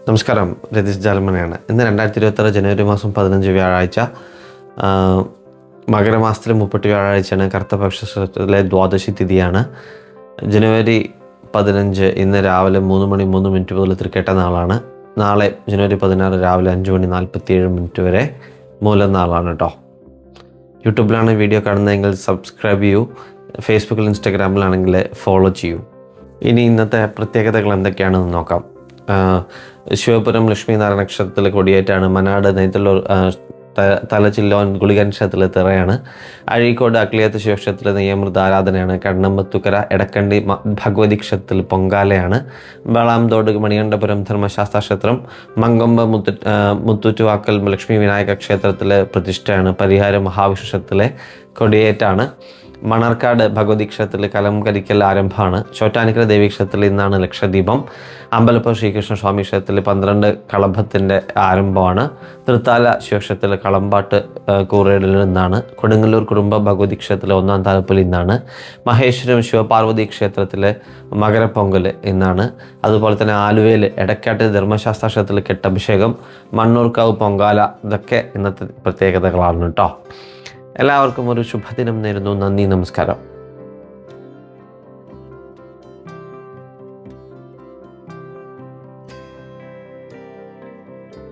നമസ്കാരം, രതീഷ് ജാലമനയാണ്. ഇന്ന് 2026 ജനുവരി മാസം 15 വ്യാഴാഴ്ച, മകരമാസത്തിലെ 30 വ്യാഴാഴ്ചയാണ്. കറുത്തപക്ഷത്തിലെ ദ്വാദശി തിഥിയാണ്. ജനുവരി 15 ഇന്ന് രാവിലെ 3 മണി 3 മിനിറ്റ് മുതൽ തൃക്കേട്ട നാളാണ്. നാളെ ജനുവരി 16 രാവിലെ 5 മണി 47 വരെ മൂലനാളാണ് കേട്ടോ. യൂട്യൂബിലാണ് വീഡിയോ കാണുന്നതെങ്കിൽ സബ്സ്ക്രൈബ് ചെയ്യൂ. ഫേസ്ബുക്കിൽ ഇൻസ്റ്റാഗ്രാമിലാണെങ്കിൽ ഫോളോ ചെയ്യൂ. ഇനി ഇന്നത്തെ പ്രത്യേകതകൾ എന്തൊക്കെയാണെന്ന് നോക്കാം. ശിവപുരം ലക്ഷ്മീനാരായണ നക്ഷത്രത്തിലെ കൊടിയേറ്റാണ്. മനാട് നെയ്ത്തല്ലൂർ തലച്ചില്ലോൻ ഗുളികൻ ക്ഷേത്രത്തിലെ തിറയാണ്. അഴീക്കോട് അക്ലിയത്ത് ശിവക്ഷേത്രത്തിലെ നെയ്യമൃത ആരാധനയാണ്. കണ്ണമ്പത്തുക്കര എടക്കണ്ടി ഭഗവതി ക്ഷേത്രത്തിൽ പൊങ്കാലയാണ്. വളാംതോട് മണികണ്ഠപുരം ധർമ്മശാസ്ത്ര ക്ഷേത്രം. മങ്കൊമ്പ് മുത്തൂറ്റുവാക്കൽ ലക്ഷ്മി വിനായക ക്ഷേത്രത്തിലെ പ്രതിഷ്ഠയാണ്. പരിഹാരം മഹാവിഷ്ണു ക്ഷേത്രത്തിലെ കൊടിയേറ്റാണ്. മണർക്കാട് ഭഗവതി ക്ഷേത്രത്തിൽ കലംകരിക്കൽ ആരംഭമാണ്. ചോറ്റാനിക്കര ദേവി ക്ഷേത്രത്തിൽ ഇന്നാണ് ലക്ഷദീപം. അമ്പലപ്പുഴ ശ്രീകൃഷ്ണ സ്വാമി ക്ഷേത്രത്തിൽ 12 കളഭത്തിൻ്റെ ആരംഭമാണ്. തൃത്താല ശിവക്ഷേത്രത്തിലെ കളമ്പാട്ട് കൂറേടിൽ നിന്നാണ്. കൊടുങ്ങല്ലൂർ കുടുംബ ഭഗവതി ക്ഷേത്രത്തിലെ 1-ാം താലപ്പൊലി ഇന്നാണ്. മഹേശ്വരം ശിവപാർവതി ക്ഷേത്രത്തിലെ മകരപ്പൊങ്കൽ ഇന്നാണ്. അതുപോലെ തന്നെ ആലുവയിൽ എടക്കാട്ട് ധർമ്മശാസ്ത്ര ക്ഷേത്രത്തിൽ കെട്ടഭിഷേകം, മണ്ണൂർക്കാവ് പൊങ്കാല, ഇതൊക്കെ ഇന്നത്തെ പ്രത്യേകതകളാണ് കേട്ടോ. എല്ലാവർക്കും ഒരു ശുഭദിനം നേരുന്നു. നന്ദി, നമസ്കാരം.